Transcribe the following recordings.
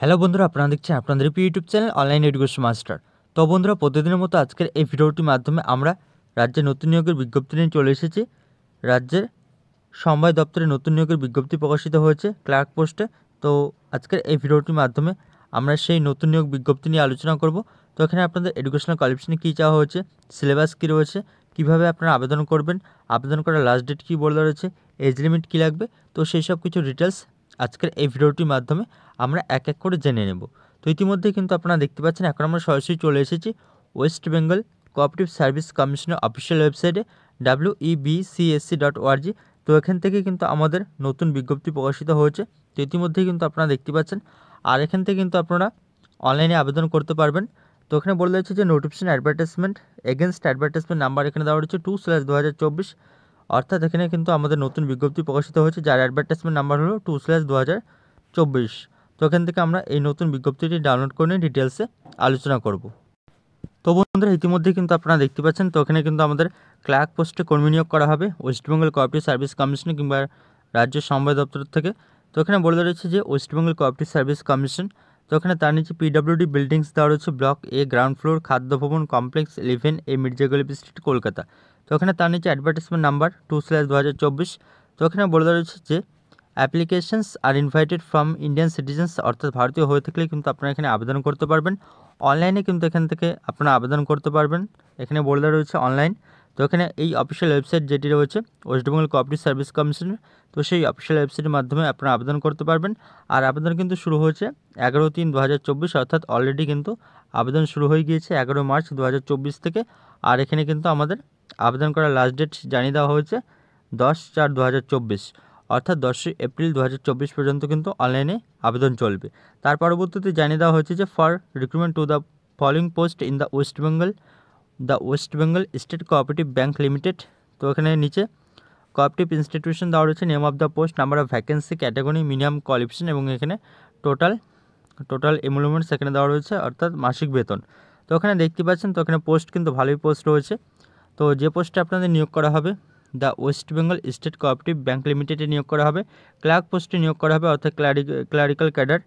Hello বন্ধুরা, আপনারা দেখছেন আপনাদের প্রিয় YouTube channel online education master. তো বন্ধুরা, প্রতিদিনের মতো আজকের এই ভিডিওটির মাধ্যমে আমরা রাজ্যের নতুন নিয়োগের বিজ্ঞপ্তি নিয়ে চলে এসেছি। রাজ্যের সমবায় দপ্তরে নতুন নিয়োগের বিজ্ঞপ্তি প্রকাশিত হয়েছে ক্লার্ক পোস্টে। তো আজকের এই ভিডিওটির মাধ্যমে আমরা সেই নতুন নিয়োগ বিজ্ঞপ্তি নিয়ে আলোচনা করব। তো এখানে আপনাদের এডুকেশনাল কোয়ালিফিকেশনে কী চাওয়া হয়েছে, সিলেবাস কী রয়েছে, কীভাবে আপনারা আবেদন করবেন, আবেদন করার লাস্ট ডেট কী বলে রয়েছে, এজ লিমিট কী লাগবে, তো সেই সব কিছু ডিটেলস আজকের এই ভিডিওটির মাধ্যমে আমরা এক এক করে জেনে নেব। তো ইতিমধ্যে কিন্তু আপনারা দেখতে পাচ্ছেন এখন আমরা সরাসরি চলে এসেছি ওয়েস্ট বেঙ্গল কোঅপারেটিভ সার্ভিস কমিশনের অফিসিয়াল ওয়েবসাইটে webcsc.org। তো এখান থেকে কিন্তু আমাদের নতুন বিজ্ঞপ্তি প্রকাশিত হয়েছে। তো ইতিমধ্যেই কিন্তু আপনারা দেখতে পাচ্ছেন, আর এখান থেকে কিন্তু আপনারা অনলাইনে আবেদন করতে পারবেন। তো এখানে বলে দিচ্ছে যে notification advertisement against advertisement number এখানে দেওয়া হচ্ছে 2/2024। অর্থাৎ এখানে কিন্তু আমাদের নতুন বিজ্ঞপ্তি প্রকাশিত হয়েছে যার অ্যাডভার্টাইজমেন্ট নাম্বার হলো 2/2024। তো এখান থেকে আমরা এই নতুন বিজ্ঞপ্তিটি ডাউনলোড করে নিয়ে ডিটেলসে আলোচনা করব। তো বন্ধুরা, ইতিমধ্যে কিন্তু আপনারা দেখতে পাচ্ছেন, তো এখানে কিন্তু আমাদের ক্লার্ক পোস্টে কর্মী নিয়োগ করা হবে ওয়েস্টবেঙ্গল কোঅপারেটিভ সার্ভিস কমিশন কিংবা রাজ্য সমবায় দপ্তর থেকে। তো এখানে বলে রয়েছে যে ওয়েস্টবেঙ্গল কোঅপারেটিভ সার্ভিস কমিশন। তো এখানে তার নিচে পিডব্লিউডি বিল্ডিংস দেওয়া রয়েছে, ব্লক এ, গ্রাউন্ড ফ্লোর, খাদ্য ভবন কমপ্লেক্স 11 এ, মির্জা গলিপ স্ট্রিট, কলকাতা। তো এখানে তার নিচে অ্যাডভার্টাইজমেন্ট নাম্বার 2/2024। তো এখানে বলে রয়েছে যে applications are invited from Indian citizens, অর্থাৎ ভারতীয় হয়ে থাকলে কিন্তু আপনারা এখানে আবেদন করতে পারবেন। অনলাইনে কিন্তু এখান থেকে আপনারা আবেদন করতে পারবেন, এখানে বলে রয়েছে অনলাইন। তো এখানে এই অফিসিয়াল ওয়েবসাইট যেটি রয়েছে ওয়েস্টবেঙ্গল কোঅপারেটিভ সার্ভিস কমিশনের, তো সেই অফিসিয়াল ওয়েবসাইটের মাধ্যমে আপনারা আবেদন করতে পারবেন। আর আবেদন কিন্তু শুরু হয়েছে 11/3/2024, অর্থাৎ অলরেডি কিন্তু আবেদন শুরু হয়ে গিয়েছে 11 মার্চ 2024 থেকে। আর এখানে কিন্তু আমাদের আবেদন করার লাস্ট ডেট জানিয়ে দেওয়া হয়েছে 10/4/2024, অর্থাৎ 10 এপ্রিল 2024 পর্যন্ত কিন্তু অনলাইনে আবেদন চলবে। তার পরবর্তীতে জানিয়ে দেওয়া হয়েছে যে for recruitment to the following post in the West Bengal state cooperative bank limited. তো এখানে নিচে কোঅপারেটিভ ইনস্টিটিউশন দেওয়া রয়েছে, name of the post, number of vacancy, category, minimum qualification এবং এখানে টোটাল এমুলমেন্টস এখানে দেওয়া রয়েছে, অর্থাৎ মাসিক বেতন। তো এখানে দেখতে পাচ্ছেন, তো এখানে পোস্ট কিন্তু ভালোই পোস্ট রয়েছে। তো যে পোস্টে আপনাদের নিয়োগ করা হবে the West Bengal state cooperative bank লিমিটেডে নিয়োগ করা হবে, ক্লার্ক পোস্টে নিয়োগ করা হবে, অর্থাৎ ক্লারিক্যাল ক্যাডার।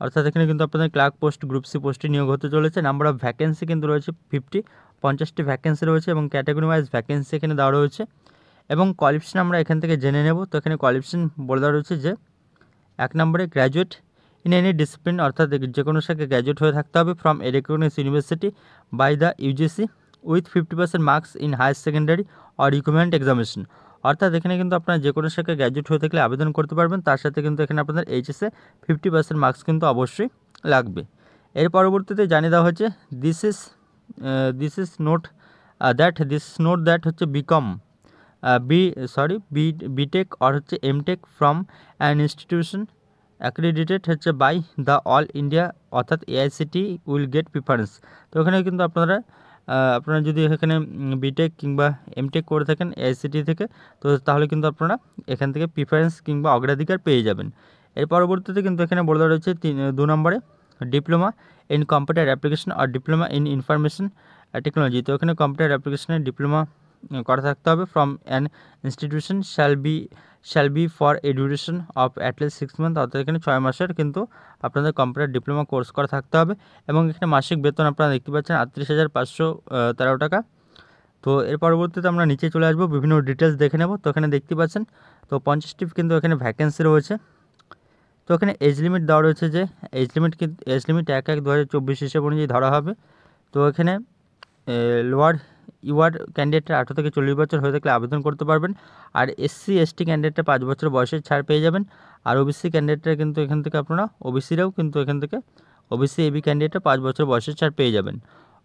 অর্থাৎ এখানে কিন্তু আপনাদের ক্লার্ক পোস্ট গ্রুপ সি পোস্টে নিয়োগ হতে চলেছে। নাম্বার অফ ভ্যাকেন্সি কিন্তু রয়েছে 50টি ভ্যাকেন্সি রয়েছে এবং ক্যাটাগরি ওয়াইজ ভ্যাকেন্সি এখানে দেওয়া রয়েছে। এবং কোয়ালিফিকেশন আমরা এখান থেকে জেনে নেব। তো এখানে কোয়ালিফিকেশন বলে দেওয়া রয়েছে যে 1 নম্বরে গ্র্যাজুয়েট ইন এনি ডিসিপ্লিন, অর্থাৎ যে কোনো শাখায় গ্র্যাজুয়েট হয়ে থাকতে হবে from a recognised university by the UGC with 50% marks in higher secondary or equivalent examination. অর্থাৎ এখানে কিন্তু আপনারা যে কোনো শাখায় গ্র্যাজুয়েট হয়ে থাকলে আবেদন করতে পারবেন, তার সাথে কিন্তু এখানে আপনাদের এইচএসে 50% মার্কস কিন্তু অবশ্যই লাগবে। এর পরবর্তীতে জানিয়ে দেওয়া হয়েছে দিস ইজ নোট দ্যাট হচ্ছে বিটেক অর হচ্ছে MTech from an institution accredited হচ্ছে বাই দ্য অল ইন্ডিয়া, অর্থাৎ এআইসিটি উইল গেট প্রিফারেন্স। তো এখানে কিন্তু আপনারা যদি এখানে বিটেক কিংবা এমটেক করে থাকেন এআইসিটি থেকে, তো তাহলে কিন্তু আপনারা এখান থেকে প্রিফারেন্স কিংবা অগ্রাধিকার পেয়ে যাবেন। এর পরবর্তীতে কিন্তু এখানে বলে দেওয়া রয়েছে 2 নম্বরে ডিপ্লোমা ইন কম্পিউটার অ্যাপ্লিকেশন আর ডিপ্লোমা ইন ইনফরমেশন টেকনোলজি। তো এখানে কম্পিউটার অ্যাপ্লিকেশনের ডিপ্লোমা করা থাকতে হবে from an institution shall be for a duration of at least 6 month, অর্থাৎ এখানে 6 মাসের কিন্তু আপনাদের কম্পিউটার ডিপ্লোমা কোর্স করা থাকতে হবে। এবং এখানে মাসিক বেতন আপনারা দেখতে পাচ্ছেন 38,513 টাকা। তো এর পরবর্তীতে আমরা নিচে চলে আসবো, বিভিন্ন ডিটেলস দেখে নেব। তো এখানে দেখতে পাচ্ছেন, তো 50টি কিন্তু এখানে ভ্যাকেন্সি রয়েছে। তো এখানে এজ লিমিট দেওয়া রয়েছে যে এজ লিমিট 1/1/2024 হিসেব অনুযায়ী ধরা হবে। তো এখানে ইউআর ক্যান্ডিডেটরা 18 থেকে 40 বছর হয়ে থাকলে আবেদন করতে পারবেন। আর SC/ST ক্যান্ডিডেটরা 5 বছর বয়সের ছাড় পেয়ে যাবেন। আর ওবিসি ক্যান্ডিডেটরা কিন্তু এখান থেকে আপনারা ওবিসি এবি ক্যান্ডিডেটরা 5 বছর বয়সের ছাড় পেয়ে যাবেন।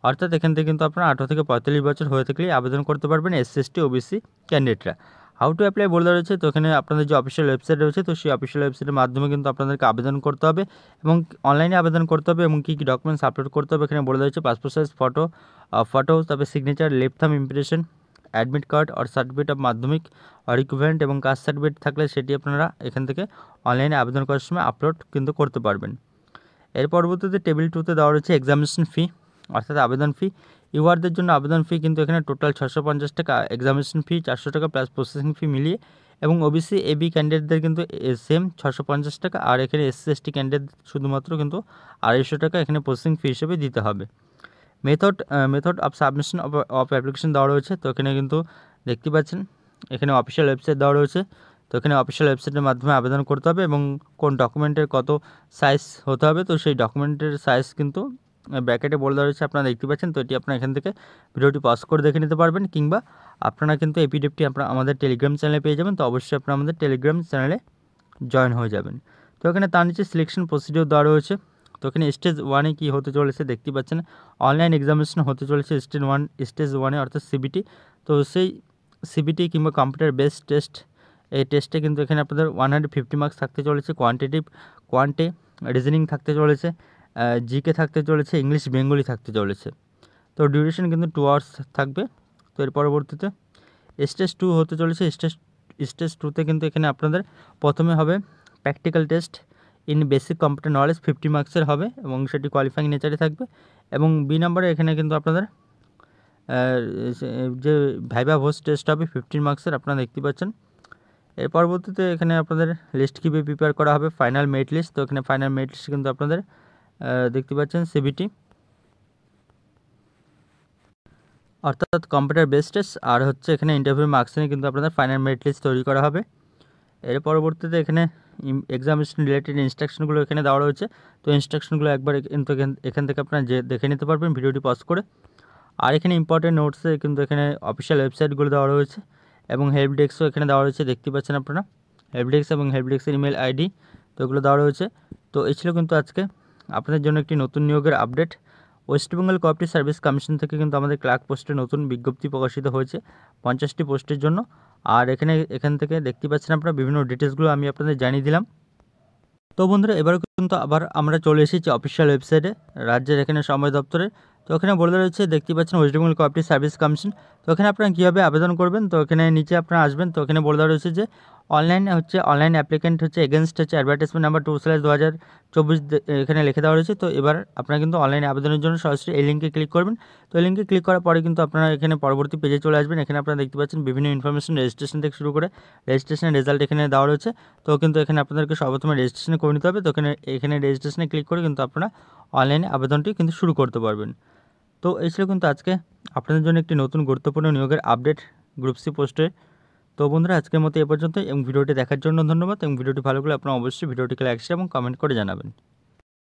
অর্থাৎ এখান থেকে কিন্তু আপনারা 18 থেকে 45 বছর হয়ে থাকলেই আবেদন করতে পারবেন SC/ST ওবিসি ক্যান্ডিডেটরা। হাউ টু অ্যাপ্লাই বলে রয়েছে। তো এখানে আপনাদের যে অফিসিয়াল ওয়েবসাইট রয়েছে, তো সেই অফিসিয়াল ওয়েবসাইটের মাধ্যমে কিন্তু আপনাদেরকে আবেদন করতে হবে এবং অনলাইনে আবেদন করতে হবে এবং কী ডকুমেন্টস আপলোড করতে হবে এখানে বলে রয়েছে। পাসপোর্ট সাইজ ফটো, তারপরে signature, left thumb impression, admit card আর সার্টিফিকেট অফ মাধ্যমিক আর ইকুইভ্যালেন্ট এবং কাস্ট সার্টিফিকেট থাকলে সেটি আপনারা এখান থেকে অনলাইনে আবেদন করার সময় আপলোড কিন্তু করতে পারবেন। এর পরবর্তীতে টেবিল 2তে দেওয়া রয়েছে এক্সামিনেশন ফি, অর্থাৎ আবেদন ফি। ইউআরদের জন্য আবেদন ফি কিন্তু এখানে টোটাল 650 টাকা, এক্সামিনেশন ফি 400 টাকা প্লাস প্রসেসিং ফি মিলিয়ে এবং ওবিসি এবি ক্যান্ডিডেটদের কিন্তু সেম 650 টাকা, আর এখানে এসসি এসটি ক্যান্ডিডেট শুধুমাত্র কিন্তু 250 টাকা এখানে প্রসেসিং ফি হিসেবে দিতে হবে। Method of submission of application দেওয়া রয়েছে। তো এখানে কিন্তু দেখতে পাচ্ছেন এখানে অফিসিয়াল ওয়েবসাইট দেওয়া রয়েছে। তো এখানে অফিসিয়াল ওয়েবসাইটের মাধ্যমে আবেদন করতে হবে এবং কোন ডকুমেন্টের কত সাইজ হতে হবে, তো সেই ডকুমেন্টের সাইজ কিন্তু ব্র্যাকেটে বলে দেওয়া রয়েছে, আপনারা দেখতে পাচ্ছেন। তো এটি আপনারা এখান থেকে ভিডিওটি পজ করে দেখে নিতে পারবেন, কিংবা আপনারা কিন্তু এই পিডিএফটি আপনারা আমাদের টেলিগ্রাম চ্যানেলে পেয়ে যাবেন। তো অবশ্যই আপনারা আমাদের টেলিগ্রাম চ্যানেলে জয়েন হয়ে যাবেন। তো এখানে তার নিচে সিলেকশন প্রসিডিওর দেওয়া রয়েছে। তো এখানে স্টেজ 1-এ কী হতে চলেছে দেখতে পাচ্ছেন, অনলাইন এক্সামিনেশন হতে চলেছে স্টেজ 1-এ অর্থাৎ সিবিটি। তো সেই সিবিটি কিংবা কম্পিউটার বেসড টেস্ট, এই টেস্টে কিন্তু এখানে আপনাদের 150 মার্কস থাকতে চলেছে। কোয়ান্টে রিজনিং থাকতে চলেছে, জিকে থাকতে চলেছে, ইংলিশ বেঙ্গলি থাকতে চলেছে। তো ডিউরেশন কিন্তু 2 আওয়ার্স থাকবে। তো এর পরবর্তীতে স্টেজ 2 হতে চলেছে। স্টেজ 2-তে কিন্তু এখানে আপনাদের প্রথমে হবে practical test in basic computer knowledge, 50 মার্কসের হবে এবং সেটি কোয়ালিফাইং নেচারে থাকবে। এবং বি নাম্বারে এখানে কিন্তু আপনাদের যে ভাইভা ভয়েস টেস্ট হবে 15 মার্কসের, আপনারা দেখতে পাচ্ছেন। এর পরবর্তীতে এখানে আপনাদের লিস্ট কীভাবে প্রিপেয়ার করা হবে, ফাইনাল মেরিট লিস্ট। তো এখানে ফাইনাল মেরিট লিস্ট কিন্তু আপনাদের দেখতে পাচ্ছেন সিবিটি অর্থাৎ কম্পিউটার বেসড টেস্ট, আর হচ্ছে এখানে ইন্টারভিউ মার্কস নিয়ে কিন্তু আপনাদের ফাইনাল মেরিট লিস্ট তৈরি করা হবে। এর পরবর্তীতে এখানে এক্সামিনেশন রিলেটেড ইনস্ট্রাকশনগুলো এখানে দেওয়া রয়েছে। তো ইনস্ট্রাকশনগুলো একবার এখান থেকে আপনারা দেখে নিতে পারবেন ভিডিওটি পজ করে। আর এখানে ইম্পর্টেন্ট নোটসে কিন্তু এখানে অফিসিয়াল ওয়েবসাইটগুলো দেওয়া রয়েছে এবং হেল্প ডেস্কও এখানে দেওয়া রয়েছে, দেখতে পাচ্ছেন আপনারা হেল্প ডেস্ক এবং হেল্প ডেস্কের ইমেল আইডি, তো এগুলো দেওয়া রয়েছে। তো এই ছিল কিন্তু আজকে আপনাদের জন্য একটি নতুন নিয়োগের update. West Bengal cooperative service commission থেকে কিন্তু আমাদের ক্লার্ক পোস্টে নতুন বিজ্ঞপ্তি প্রকাশিত হয়েছে 50টি পোস্টের জন্য। আর এখান থেকে দেখতে পাচ্ছেন আপনারা বিভিন্ন ডিটেলসগুলো আমি আপনাদের জানিয়ে দিলাম। তো বন্ধুরা, এবারও কিন্তু আবার আমরা চলে এসেছি অফিসিয়াল ওয়েবসাইটে রাজ্যের এখানে সমবায় দপ্তরে। তো এখানে বলে রয়েছে, দেখতে পাচ্ছেন West Bengal cooperative service commission. তো এখানে আপনারা কীভাবে আবেদন করবেন, তো এখানে নিচে আপনারা আসবেন। তো এখানে বলে দেওয়া রয়েছে যে online applicant against advertisement number 2/2024 এখানে লিখে দেওয়া রয়েছে। তো এবার আপনারা কিন্তু অনলাইনে আবেদনের জন্য সরাসরি এই লিঙ্কে ক্লিক করবেন। তো এই লিঙ্কে ক্লিক করার পরে কিন্তু আপনারা এখানে পরবর্তী পেজে চলে আসবেন। এখানে আপনারা দেখতে পাচ্ছেন বিভিন্ন ইনফরমেশন, রেজিস্ট্রেশন থেকে শুরু করে রেজিস্ট্রেশনের রেজাল্ট এখানে দেওয়া রয়েছে। তো কিন্তু এখানে আপনাদেরকে সর্বপ্রথমে রেজিস্ট্রেশন করে নিতে হবে। তো এখানে রেজিস্ট্রেশনে ক্লিক করে কিন্তু আপনারা অনলাইনে আবেদনটি কিন্তু শুরু করতে পারবেন। তো এই ছিল কিন্তু আজকে আপনাদের জন্য একটি নতুন গুরুত্বপূর্ণ নিয়োগের আপডেট গ্রুপ সি পোস্টে। তো বন্ধুরা, আজকের মতো এ পর্যন্ত এবং ভিডিওটি দেখার জন্য ধন্যবাদ। এবং ভিডিওটি ভালো লাগলে আপনারা অবশ্যই ভিডিওটিকে লাইক শেয়ার এবং কমেন্ট করে জানাবেন।